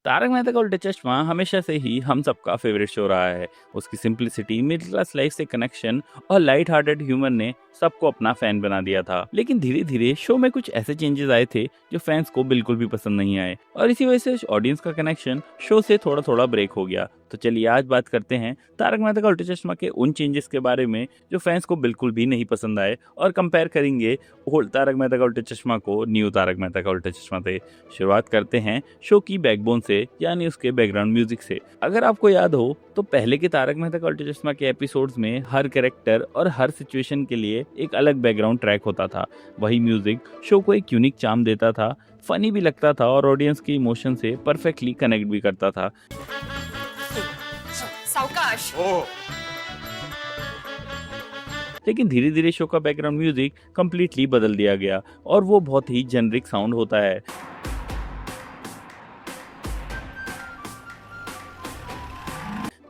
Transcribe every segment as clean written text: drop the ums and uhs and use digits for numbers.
तारक मेहता का उल्टा चश्मा हमेशा से ही हम सबका फेवरेट शो रहा है। उसकी सिंप्लिसिटी, मिडिल क्लास लाइफ से कनेक्शन और लाइट हार्टेड ह्यूमर ने सबको अपना फैन बना दिया था। लेकिन धीरे धीरे शो में कुछ ऐसे चेंजेस आए थे जो फैंस को बिल्कुल भी पसंद नहीं आए, और इसी वजह से ऑडियंस का कनेक्शन शो से थोड़ा थोड़ा ब्रेक हो गया। तो चलिए आज बात करते हैं तारक मेहता का उल्टा चश्मा के उन चेंजेस के बारे में जो फैंस को बिल्कुल भी नहीं पसंद आए, और कंपेयर करेंगे ओल्ड तारक मेहता का उल्टा चश्मा को न्यू तारक मेहता का उल्टा चश्मा से। शुरुआत करते हैं शो की बैकबोन से, यानी उसके बैकग्राउंड म्यूजिक से। अगर आपको याद हो तो पहले के तारक मेहता का उल्टा चश्मा के एपिसोड्स में हर कैरेक्टर और हर सिचुएशन के लिए एक अलग बैकग्राउंड ट्रैक होता था। वही म्यूजिक शो को एक यूनिक चार्म देता था, फनी भी लगता था और ऑडियंस के इमोशन से परफेक्टली कनेक्ट भी करता था। सावकाश। लेकिन धीरे धीरे शो का बैकग्राउंड म्यूजिक कंप्लीटली बदल दिया गया और वो बहुत ही जेनरिक साउंड होता है।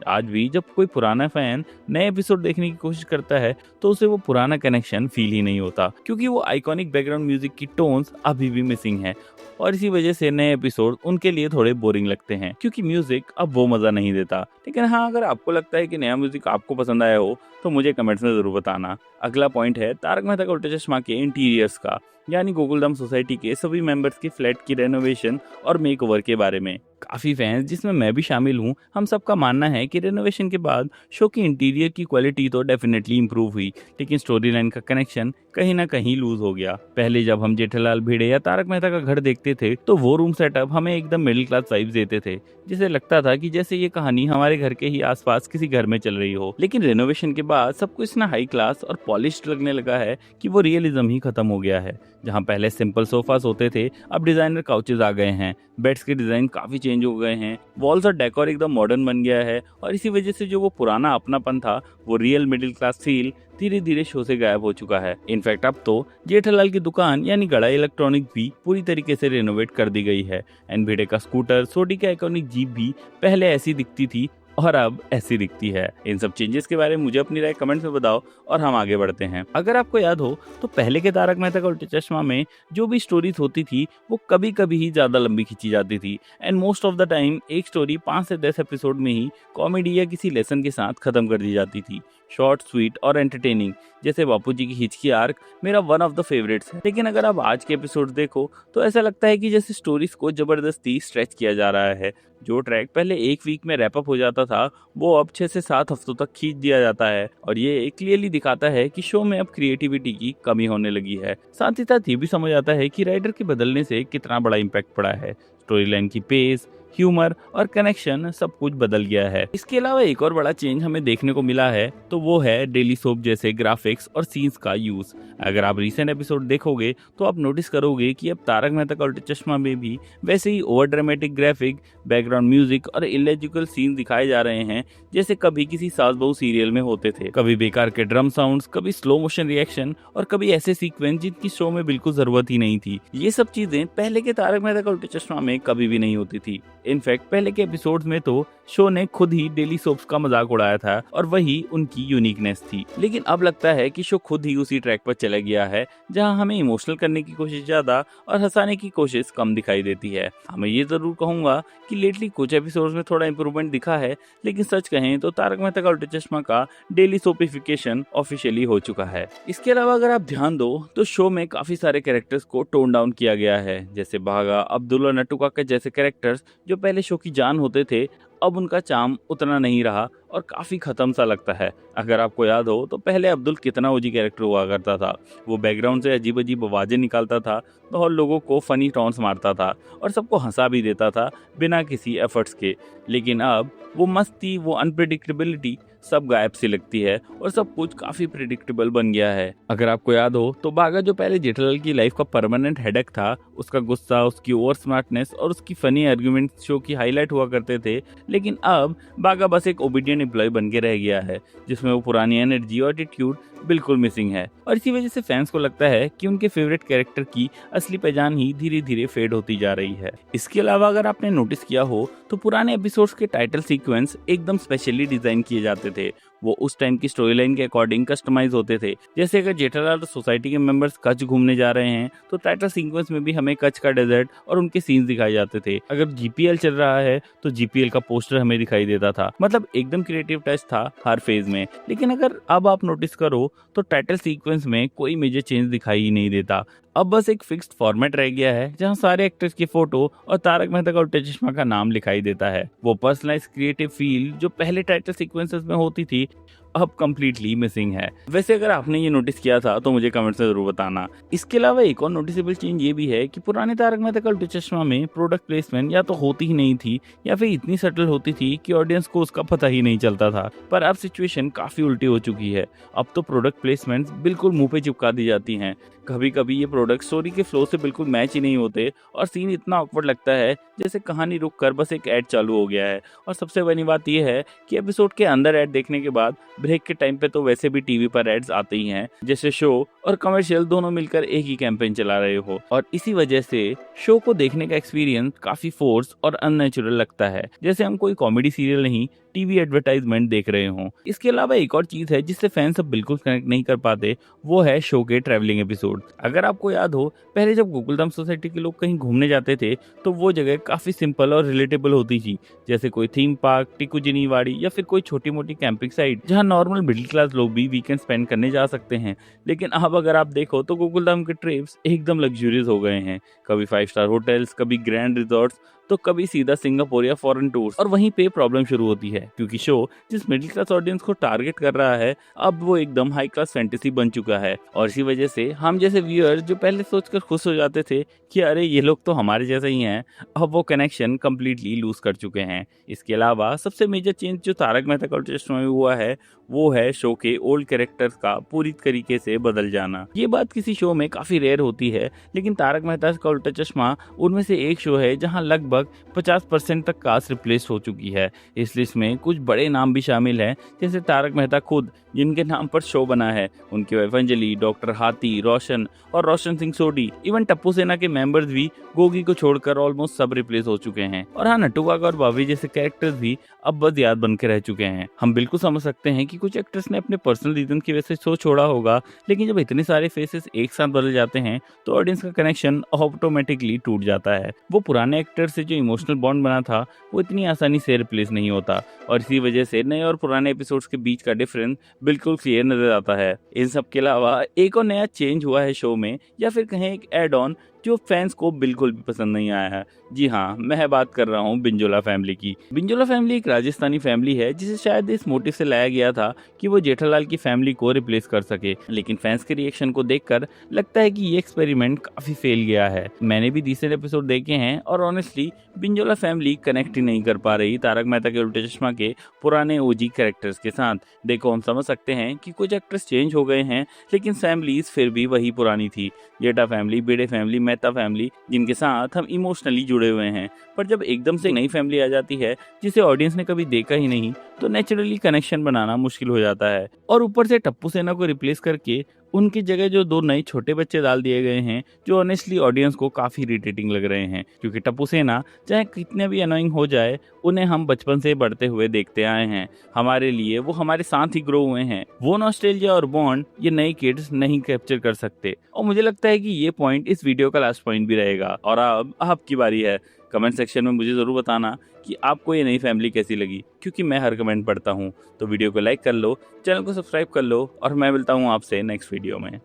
आज भी जब कोई पुराना फैन नए एपिसोड देखने की कोशिश करता है तो उसे वो पुराना कनेक्शन फील ही नहीं होता, क्योंकि वो आइकॉनिक बैकग्राउंड म्यूजिक की टोन्स अभी भी मिसिंग है। और इसी वजह से नए एपिसोड उनके लिए थोड़े बोरिंग लगते हैं, क्योंकि म्यूजिक अब वो मजा नहीं देता। लेकिन हाँ, अगर आपको लगता है कि नया म्यूजिक आपको पसंद आया हो तो मुझे कमेंट्स में जरूर बताना। अगला पॉइंट है तारक मेहता का उल्टा चश्मा के इंटीरियर्स का, यानी गोकुलधाम सोसाइटी के सभी मेंबर्स के फ्लैट की रेनोवेशन और मेकओवर के बारे में। काफी फैंस, जिसमें मैं भी शामिल हूँ, हम सबका मानना है कि रेनोवेशन के बाद शो की इंटीरियर की क्वालिटी तो डेफिनेटली इंप्रूव हुई, लेकिन स्टोरी लाइन का कनेक्शन कहीं ना कहीं लूज हो गया। पहले जब हम जेठालाल भिड़े या तारक मेहता का घर देखते थे तो वो रूम सेटअप हमें एकदम मिडिल क्लास वाइब्स देते थे, जिसे लगता था कि जैसे ये कहानी हमारे घर के ही आसपास किसी घर में चल रही हो। लेकिन रेनोवेशन के बाद सब कुछ इतना हाई क्लास और पॉलिश्ड लगने लगा है कि वो रियलिज्म ही खत्म हो गया है। जहाँ पहले सिंपल सोफास होते थे, अब डिजाइनर काउचेज आ गए हैं, बेड्स के डिजाइन काफी चेंज हो गए हैं, वॉल्स और डेकोर एकदम मॉडर्न बन गया है, और इसी वजह से जो वो पुराना अपनापन था, वो रियल मिडिल क्लास फील धीरे धीरे शो से गायब हो चुका है। इनफैक्ट अब तो जेठालाल की दुकान यानी गड़ा इलेक्ट्रॉनिक भी पूरी तरीके से रेनोवेट कर दी गई है। एन भिड़े का स्कूटर, सोडी का आइकॉनिक जीप भी पहले ऐसी दिखती थी और अब ऐसी दिखती है। इन सब चेंजेस के बारे में मुझे अपनी राय कमेंट्स में बताओ और हम आगे बढ़ते हैं। अगर आपको याद हो तो पहले के तारक मेहता का उल्टा चश्मा में जो भी स्टोरीज होती थी वो कभी कभी ही ज्यादा लंबी खींची जाती थी, and most of the time एक स्टोरी 5 से 10 एपिसोड में ही कॉमेडी या किसी लेसन के साथ खत्म कर दी जाती थी। शॉर्ट, स्वीट और एंटरटेनिंग, जैसे बापूजी की हिचकी आर्क मेरा वन ऑफ द फेवरेट्स है। लेकिन अगर आप आज के एपिसोड देखो तो ऐसा लगता है कि जैसे स्टोरीज को जबरदस्ती स्ट्रेच किया जा रहा है। जो ट्रैक पहले एक वीक में रैप अप हो जाता था वो अब 6 से 7 हफ्तों तक खींच दिया जाता है, और ये क्लियरली दिखाता है कि शो में अब क्रिएटिविटी की कमी होने लगी है। साथ ही साथ ये भी समझ आता है कि राइटर के बदलने से कितना बड़ा इम्पैक्ट पड़ा है। स्टोरी लाइन की पेस, ह्यूमर और कनेक्शन सब कुछ बदल गया है। इसके अलावा एक और बड़ा चेंज हमें देखने को मिला है तो वो है डेली सोप जैसे ग्राफिक्स और सीन्स का यूज। अगर आप रीसेंट एपिसोड देखोगे तो आप नोटिस करोगे कि अब तारक मेहता का उल्टा चश्मा में भी वैसे ही over dramatic graphic, background music और इलॉजिकल सीन दिखाए जा रहे हैं, जैसे कभी किसी सास बहू सीरियल में होते थे। कभी बेकार के ड्रम साउंड्स, कभी स्लो मोशन रिएक्शन और कभी ऐसे सीक्वेंस जिनकी शो में बिल्कुल जरूरत ही नहीं थी। ये सब चीजें पहले के तारक मेहता का उल्टा चश्मा में कभी भी नहीं होती थी। इनफैक्ट पहले के एपिसोड्स में तो शो ने खुद ही डेली सोप्स का मजाक उड़ाया था और वही उनकी यूनिकनेस थी। लेकिन अब लगता है कि शो खुद ही उसी ट्रैक पर चला गया है जहां हमें इमोशनल करने की कोशिश ज्यादा और हंसाने की कोशिश कम दिखाई देती है। मैं ये जरूर कहूंगा कि लेटली कुछ एपिसोड्स में थोड़ा इंप्रूवमेंट दिखा है, लेकिन सच कहें तो तारक मेहता का उल्टा चश्मा का डेली सोपिफिकेशन ऑफिशियली हो चुका है। इसके अलावा अगर आप ध्यान दो तो शो में काफी सारे कैरेक्टर्स को टोन डाउन किया गया है, जैसे भागा, अब्दुल और नट्टू काका जैसे कैरेक्टर्स जो पहले शो की जान होते थे, अब उनका चार्म उतना नहीं रहा और काफी खत्म सा लगता है। अगर आपको याद हो तो पहले अब्दुल कितना ओजी कैरेक्टर हुआ करता था। वो बैकग्राउंड से अजीब अजीब आवाजें निकालता था, बहुत लोगों को फनी टॉन्ट्स मारता था और सबको हंसा भी देता था बिना किसी एफर्ट्स के। लेकिन अब वो मस्ती, वो अनप्रिडिक्टेबिलिटी सब गायब सी लगती है और सब कुछ काफी प्रिडिक्टेबल बन गया है। अगर आपको याद हो तो बागा जो पहले जेठालाल की लाइफ का परमानेंट हेडेक था, उसका गुस्सा, उसकी ओवर स्मार्टनेस और उसकी फनी आर्गुमेंट शो की हाईलाइट हुआ करते थे। लेकिन अब बागा बस एक ओबीडियंट एम्प्लॉय बन के रह गया है, जिसमें वो पुरानी एनर्जी और एटीट्यूड बिल्कुल मिसिंग है। और इसी वजह से फैंस को लगता है कि उनके फेवरेट कैरेक्टर की असली पहचान ही धीरे धीरे फेड होती जा रही है। इसके अलावा अगर आपने नोटिस किया हो तो पुराने एपिसोड्स के टाइटल सीक्वेंस एकदम स्पेशली डिजाइन किए जाते थे। वो उस टाइम की स्टोरी लाइन के अकॉर्डिंग कस्टमाइज होते थे। जैसे अगर जेठालाल और सोसाइटी के मेंबर्स कच्छ घूमने जा रहे हैं तो टाइटल सीक्वेंस में भी हमें कच्छ का डेजर्ट और उनके सीन्स दिखाए जाते थे। अगर जीपीएल चल रहा है तो जीपीएल का पोस्टर हमें दिखाई देता था। मतलब एकदम क्रिएटिव टच था हर फेज में। लेकिन अगर अब आप नोटिस करो तो टाइटल सीक्वेंस में कोई मेजर चेंज दिखाई ही नहीं देता। अब बस एक फिक्स्ड फॉर्मेट रह गया है जहां सारे एक्टर्स की फोटो और तारक मेहता का उल्टा चश्मा का नाम लिखाई देता है। वो पर्सनलाइज क्रिएटिव फील जो पहले टाइटल सीक्वेंसेस में होती थी अब कंप्लीटली मिसिंग है। वैसे अगर आपने ये नोटिस किया था तो मुझे कमेंट्स में जरूर बताना। इसके अलावा एक और नोटिसेबल चेंज ये भी है कि पुराने तारक मेहता का उल्टा चश्मा में प्रोडक्ट प्लेसमेंट या तो होती ही नहीं थी या फिर इतनी सटल होती थी कि ऑडियंस को उसका पता ही नहीं चलता था। पर अब सिचुएशन काफी उल्टी हो चुकी है। अब तो प्रोडक्ट प्लेसमेंट्स बिल्कुल मुंह पे चिपका दी जाती हैं। कभी कभी ये प्रोडक्ट स्टोरी के फ्लो से बिल्कुल मैच ही नहीं होते और सीन इतना ऑकवर्ड लगता है जैसे कहानी रुक कर बस एक ऐड चालू हो गया है। और सबसे बड़ी बात यह है कि एपिसोड के अंदर ऐड देखने के बाद ब्रेक के टाइम पे तो वैसे भी टीवी पर एड्स आते ही हैं, जैसे शो और कमर्शियल दोनों मिलकर एक ही कैंपेन चला रहे हो। और इसी वजह से शो को देखने का एक्सपीरियंस काफी फोर्स और अननेचुरल लगता है, जैसे हम कोई कॉमेडी सीरियल नहीं टीवी एडवर्टाइजमेंट देख रहे हों। इसके अलावा एक और चीज है जिससे फैंस अब बिल्कुल कनेक्ट नहीं कर पाते, वो है शो के ट्रैवलिंग एपिसोड। अगर आपको याद हो पहले जब गोकुलधाम सोसाइटी के लोग कहीं घूमने जाते थे तो वो जगह काफी सिंपल और रिलेटेबल होती थी, जैसे कोई थीम पार्क, टिकुजिनी वाड़ी या फिर कोई छोटी मोटी कैंपिंग साइट जहां नॉर्मल मिडिल क्लास लोग भी वीकेंड स्पेंड करने जा सकते हैं। लेकिन अब अगर आप देखो तो गोकुलधाम के ट्रिप्स एकदम लग्जरियस हो गए हैं। कभी 5 स्टार होटल्स, कभी ग्रैंड रिजॉर्ट्स, तो कभी सीधा सिंगापुर या फॉरेन टूर्स। और वहीं पे प्रॉब्लम शुरू होती है क्योंकि शो जिस मिडिल क्लास ऑडियंस को टारगेट कर रहा है अब वो एकदम हाई क्लास फैंटेसी बन चुका है। और इसी वजह से हम जैसे व्यूअर्स जो पहले सोचकर खुश हो जाते थे कि अरे ये लोग तो हमारे जैसे ही हैं, अब वो कनेक्शन कंप्लीटली लूज कर चुके हैं। इसके अलावा सबसे मेजर चेंज जो तारक मेहता का उल्टा चश्मा में हुआ है वो है शो के ओल्ड कैरेक्टर्स का पूरी तरीके से बदल जाना। ये बात किसी शो में काफी रेयर होती है, लेकिन तारक मेहता का उल्टा चश्मा उनमें से एक शो है जहां लगभग 50% तक कास्ट रिप्लेस हो चुकी है। इस लिस्ट में कुछ बड़े नाम भी शामिल हैं, जैसे तारक मेहता खुद जिनके नाम पर शो बना है, उनकी वाइफ अंजलि, डॉक्टर हाथी, रोशन और रोशन सिंह सोडी, इवन टप्पू सेना के मेंबर्स भी गोगी को छोड़कर ऑलमोस्ट सब रिप्लेस हो चुके हैं। और हाँ, नट्टू काका और भाभी जैसे कैरेक्टर्स भी अब बस याद बन के रह चुके हैं। हम बिल्कुल समझ सकते हैं कि कुछ एक्टर्स ने अपने पर्सनल रीजन की वजह से शो छोड़ा होगा, लेकिन जब इतने सारे फेसेस एक साथ बदल जाते हैं तो ऑडियंस का कनेक्शन ऑटोमेटिकली टूट जाता है। वो पुराने एक्टर से जो इमोशनल बॉन्ड बना था वो इतनी आसानी से रिप्लेस नहीं होता और इसी वजह से नए और पुराने एपिसोड्स के बीच का डिफरेंस बिल्कुल क्लियर नजर आता है। इन सब के अलावा एक और नया चेंज हुआ है शो में, या फिर कहें एक एड ऑन जो फैंस को बिल्कुल भी पसंद नहीं आया है। जी हाँ, मैं बात कर रहा हूँ बिंजोला फैमिली की। बिंजोला फैमिली एक राजस्थानी फैमिली है जिसे शायद इस मोटिव से लाया गया था कि वो जेठालाल की फैमिली को रिप्लेस कर सके, लेकिन फैंस के रिएक्शन को देखकर लगता है कि ये एक्सपेरिमेंट काफी फेल गया है। मैंने भी रिसेंट एपिसोड देखे हैं और ऑनेस्टली बिंजोला फैमिली कनेक्ट ही नहीं कर पा रही तारक मेहता के उल्टे चश्मा के पुराने ओजी कैरेक्टर्स के साथ। देखो, हम समझ सकते हैं कि कुछ एक्टर्स चेंज हो गए हैं, लेकिन फैमिलीज फिर भी वही पुरानी थी। जेठा फैमिली, बेड़े फैमिली, मेहता फैमिली, जिनके साथ हम इमोशनली जुड़े हुए हैं। पर जब एकदम से नई फैमिली आ जाती है जिसे ऑडियंस ने कभी देखा ही नहीं, तो नेचुरली कनेक्शन बनाना मुश्किल हो जाता है। और ऊपर से टप्पू सेना को रिप्लेस करके उनकी जगह जो 2 नए छोटे बच्चे डाल दिए गए हैं जो ऑनेस्टली ऑडियंस को काफी इरिटेटिंग लग रहे हैं, क्योंकि टप्पू सेना चाहे कितने भी अनोइंग हो जाए, उन्हें हम बचपन से बढ़ते हुए देखते आए हैं। हमारे लिए वो हमारे साथ ही ग्रो हुए हैं। वो नॉस्टैल्जिया और बॉन्ड ये नए किड्स नहीं कैप्चर कर सकते। और मुझे लगता है कि ये पॉइंट इस वीडियो का लास्ट पॉइंट भी रहेगा। और अब आपकी बारी है। कमेंट सेक्शन में मुझे ज़रूर बताना कि आपको ये नई फैमिली कैसी लगी, क्योंकि मैं हर कमेंट पढ़ता हूँ। तो वीडियो को लाइक कर लो, चैनल को सब्सक्राइब कर लो और मैं मिलता हूँ आपसे नेक्स्ट वीडियो में।